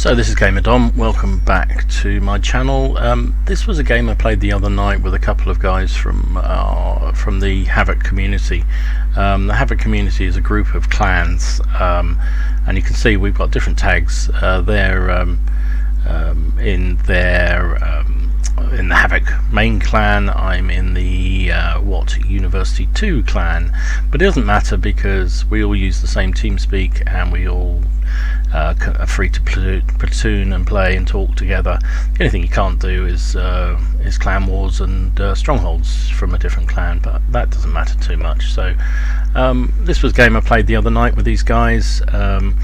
So this is Gamer Dom, welcome back to my channel. This was a game I played the other night with a couple of guys from the Havoc community. The Havoc community is a group of clans, and you can see we've got different tags. They're in the Havoc main clan. I'm in the WOT University 2 clan, but it doesn't matter because we all use the same TeamSpeak and we all are free to platoon and play and talk together. The only thing you can't do is clan wars and strongholds from a different clan, but that doesn't matter too much. So this was a game I played the other night with these guys, and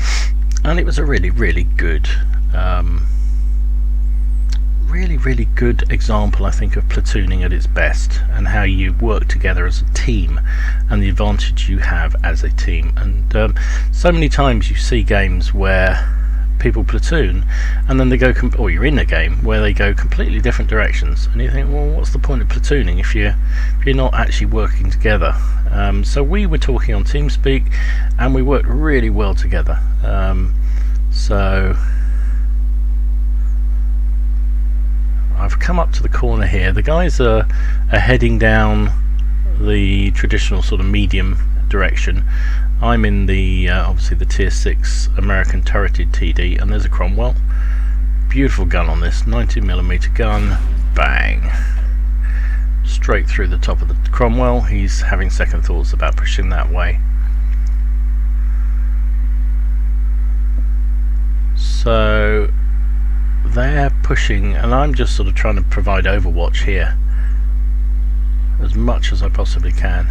it was a really good really good example, I think, of platooning at its best and how you work together as a team and the advantage you have as a team. And so many times you see games where people platoon and then they go or you're in a game where they go completely different directions, and you think, well, what's the point of platooning if you're not actually working together? So we were talking on TeamSpeak and we worked really well together. So I've come up to the corner here. The guys are heading down the traditional sort of medium direction. I'm in the obviously the tier 6 American turreted TD, and there's a Cromwell. Beautiful gun on this 90mm gun. Bang! Straight through the top of the Cromwell. He's having second thoughts about pushing that way. So they're pushing, and I'm just sort of trying to provide overwatch here as much as I possibly can.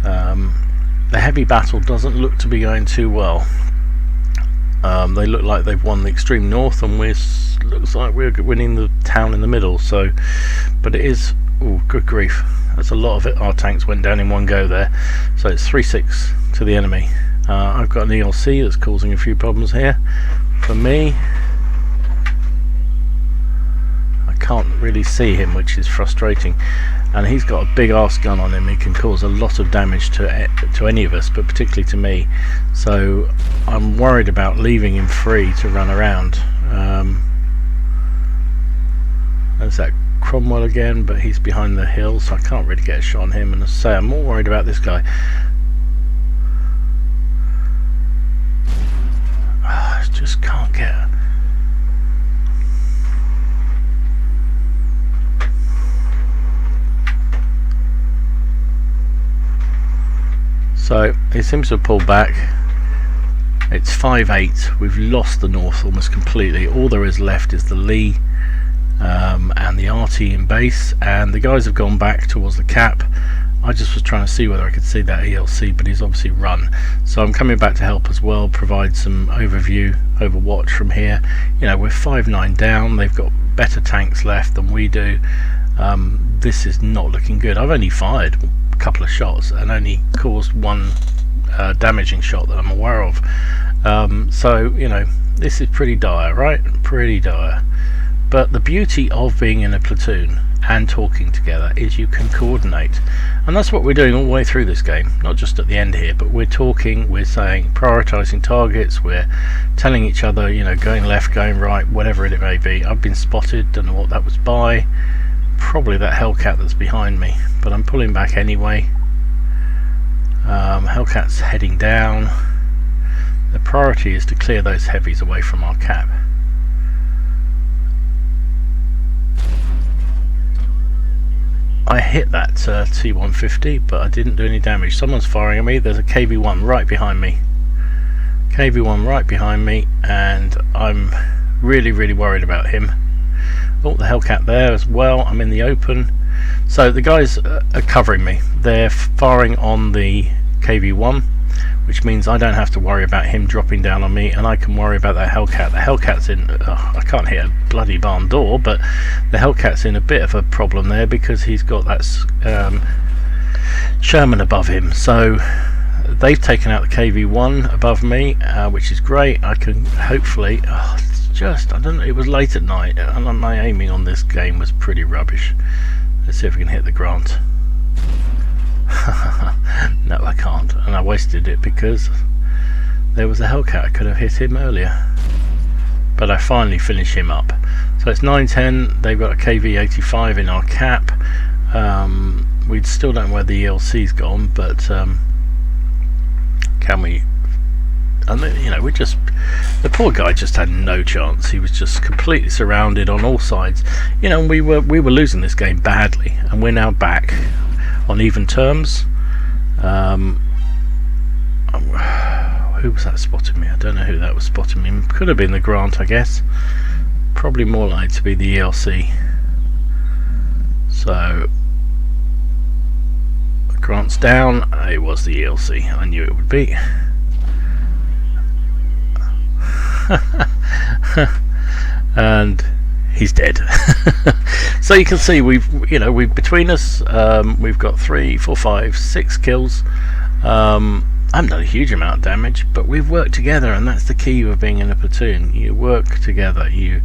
The heavy battle doesn't look to be going too well. They look like they've won the extreme north, and looks like we're winning the town in the middle. So, but it is, oh good grief, that's a lot of it. Our tanks went down in one go there. So it's 3-6 to the enemy. I've got an ELC that's causing a few problems here for me. Can't really see him, which is frustrating, and he's got a big arse gun on him. He can cause a lot of damage to any of us, but particularly to me. So I'm worried about leaving him free to run around. There's that Cromwell again, but he's behind the hill, so I can't really get a shot on him. And as I say, I'm more worried about this guy. I just can't get. So it seems to have pulled back. It's 5-8. We've lost the north almost completely. All there is left is the Lee and the RT in base, and the guys have gone back towards the cap. I just was trying to see whether I could see that ELC, but he's obviously run. So I'm coming back to help as well, provide some overwatch from here. You know, we're 5-9 down. They've got better tanks left than we do. This is not looking good. I've only fired couple of shots and only caused one damaging shot that I'm aware of. So you know, this is pretty dire, right? Pretty dire. But the beauty of being in a platoon and talking together is you can coordinate, and that's what we're doing all the way through this game, not just at the end here, but we're talking, we're saying, prioritizing targets, we're telling each other, you know, going left, going right, whatever it may be. I've been spotted, don't know what that was by. Probably that Hellcat that's behind me, but I'm pulling back anyway. Hellcat's heading down. The priority is to clear those heavies away from our cap. I hit that T150, but I didn't do any damage. Someone's firing at me. There's a KV-1 right behind me. KV-1 right behind me, and I'm really worried about him. Oh, the Hellcat there as well. I'm in the open. So the guys are covering me. They're firing on the KV-1, which means I don't have to worry about him dropping down on me, and I can worry about that Hellcat. The Hellcat's in, I can't hit a bloody barn door, but the Hellcat's in a bit of a problem there because he's got that Sherman above him. So they've taken out the KV-1 above me, which is great. I can hopefully, I don't know, it was late at night and my aiming on this game was pretty rubbish. Let's see if we can hit the Grant. No, I can't, and I wasted it because there was a Hellcat. I could have hit him earlier. but I finally finish him up. So it's 9-10. They've got a KV-85 in our cap. We still don't know where the ELC's gone, but can we? And you know, the poor guy just had no chance. He was just completely surrounded on all sides. You know, and we were losing this game badly, and we're now back on even terms. Who was that spotting me? I don't know who that was spotting me. Could have been the Grant, I guess. Probably more likely to be the ELC. So Grant's down. It was the ELC. I knew it would be. And he's dead. So you can see we've between us we've got 3, 4, 5, 6 kills. I haven't done a huge amount of damage, but we've worked together, and that's the key of being in a platoon. You work together, you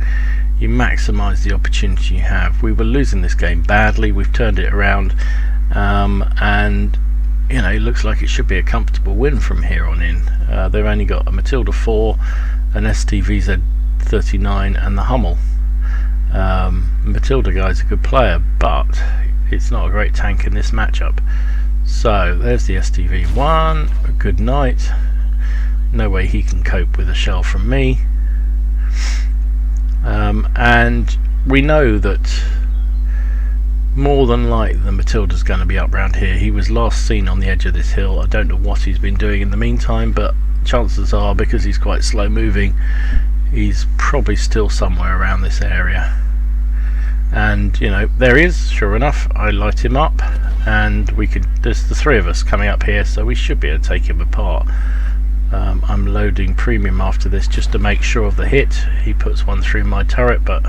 maximise the opportunity you have. We were losing this game badly. We've turned it around, and you know, it looks like it should be a comfortable win from here on in. They've only got a Matilda 4, an STVZ 39, and the Hummel. Matilda guy's a good player, but it's not a great tank in this matchup. So there's the STV1. A good night. No way he can cope with a shell from me. And we know that more than likely the Matilda's going to be up round here. He was last seen on the edge of this hill. I don't know what he's been doing in the meantime, but chances are, because he's quite slow moving, he's probably still somewhere around this area. And you know, there he is, sure enough. I light him up, and there's the 3 of us coming up here, so we should be able to take him apart. I'm loading premium after this just to make sure of the hit. He puts one through my turret, but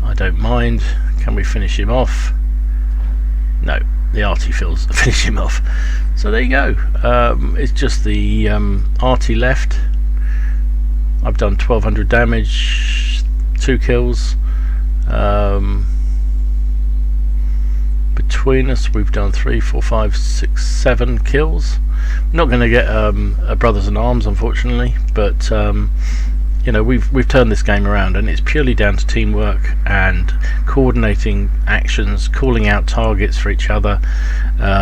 I don't mind. Can we finish him off? No, the arty finish him off. So there you go. It's just the arty left. I've done 1200 damage, 2 kills. Between us we've done 3, 4, 5, 6, 7 kills. Not going to get a brothers in arms, unfortunately, but you know, we've turned this game around, and it's purely down to teamwork and coordinating actions, calling out targets for each other,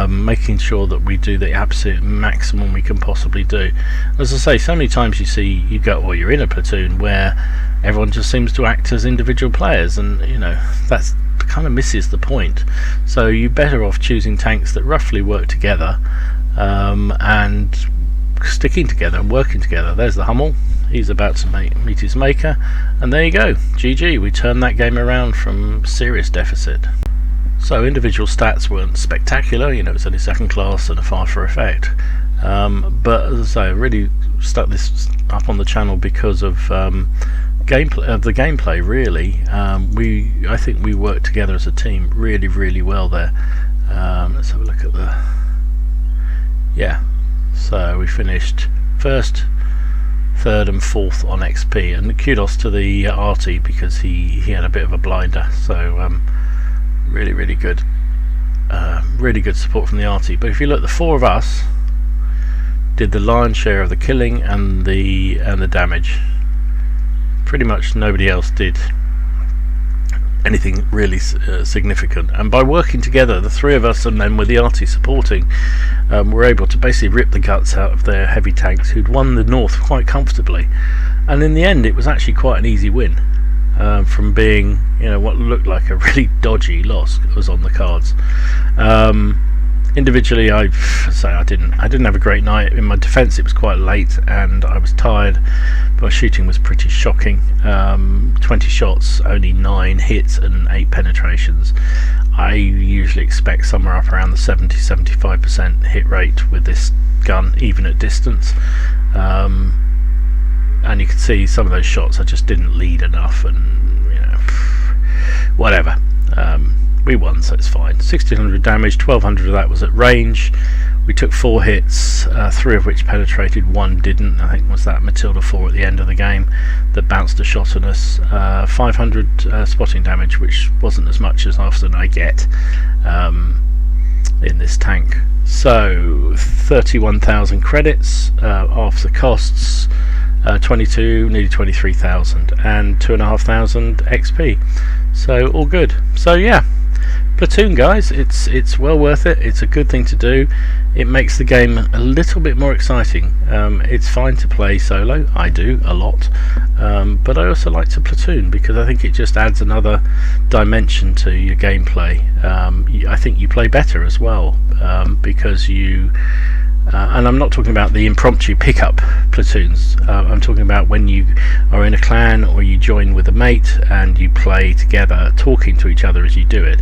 making sure that we do the absolute maximum we can possibly do. As I say, so many times you're in a platoon where everyone just seems to act as individual players, and you know, that's kind of misses the point. So you're better off choosing tanks that roughly work together, and sticking together and working together. There's the Hummel. He's about to meet his maker, and there you go. GG. We turned that game around from serious deficit. So individual stats weren't spectacular. You know, it's only second class and a far for effect. But as I say, I really stuck this up on the channel because of gameplay. Really, I think we worked together as a team really, really well there. Let's have a look at the. Yeah, so we finished first, third, and fourth on XP, and kudos to the arty because he had a bit of a blinder. So really, really good. Really good support from the arty. But if you look, the 4 of us did the lion's share of the killing and the damage. Pretty much nobody else did anything really significant, and by working together, the 3 of us, and then with the arty supporting, were able to basically rip the guts out of their heavy tanks, who'd won the north quite comfortably. And in the end, it was actually quite an easy win, from being, you know, what looked like a really dodgy loss was on the cards. Individually, I didn't have a great night. In my defence, it was quite late and I was tired. My shooting was pretty shocking. 20 shots, only 9 hits and 8 penetrations. I usually expect somewhere up around the 70-75% hit rate with this gun, even at distance. And you can see some of those shots I just didn't lead enough, and you know, whatever. We won, so it's fine. 1600 damage, 1200 of that was at range. We took 4 hits, 3 of which penetrated, 1 didn't. I think it was that Matilda 4 at the end of the game that bounced a shot on us. 500 spotting damage, which wasn't as much as often I get in this tank. So 31,000 credits after costs. nearly 23,000, and 2,500 XP. So all good. So yeah, Platoon, guys, it's well worth it. It's a good thing to do. It makes the game a little bit more exciting. It's fine to play solo. I do a lot, but I also like to platoon because I think it just adds another dimension to your gameplay. I think you play better as well, because you and I'm not talking about the impromptu pickup platoons. I'm talking about when you are in a clan or you join with a mate and you play together, talking to each other as you do it,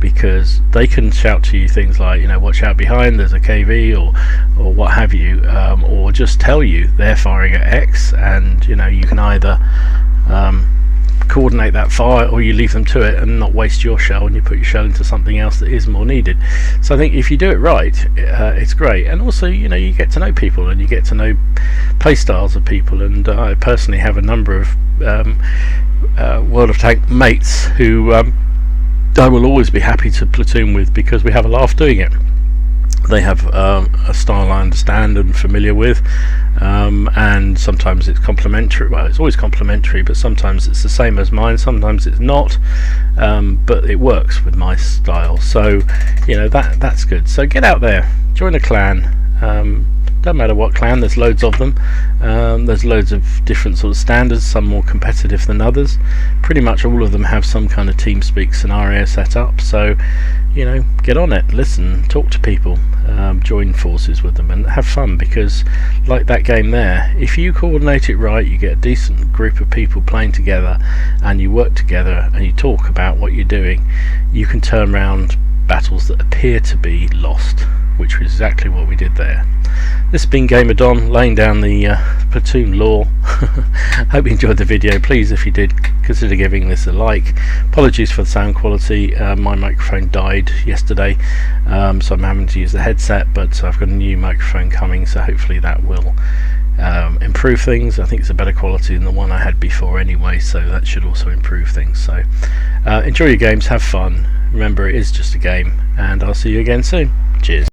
because they can shout to you things like, you know, watch out behind, there's a KV, or what have you, or just tell you they're firing at X, and you know, you can either coordinate that fire, or you leave them to it and not waste your shell, and you put your shell into something else that is more needed. So I think if you do it right, it's great. And also, you know, you get to know people and you get to know play styles of people, and I personally have a number of World of Tank mates who I will always be happy to platoon with because we have a laugh doing it. They have a style I understand and familiar with, and sometimes it's complementary. Well, it's always complementary, but sometimes it's the same as mine, sometimes it's not, but it works with my style. So you know, that's good. So get out there, join a clan. Don't matter what clan, there's loads of them. There's loads of different sort of standards, some more competitive than others. Pretty much all of them have some kind of TeamSpeak scenario set up, so you know, get on it, listen, talk to people, join forces with them and have fun, because like that game there, if you coordinate it right, you get a decent group of people playing together and you work together and you talk about what you're doing, you can turn around battles that appear to be lost, which is exactly what we did there. This has been Gamer Don, laying down the platoon law. Hope you enjoyed the video. Please, if you did, consider giving this a like. Apologies for the sound quality. My microphone died yesterday, so I'm having to use the headset, but I've got a new microphone coming, so hopefully that will improve things. I think it's a better quality than the one I had before anyway, so that should also improve things. So enjoy your games, have fun. Remember, it is just a game, and I'll see you again soon. Cheers.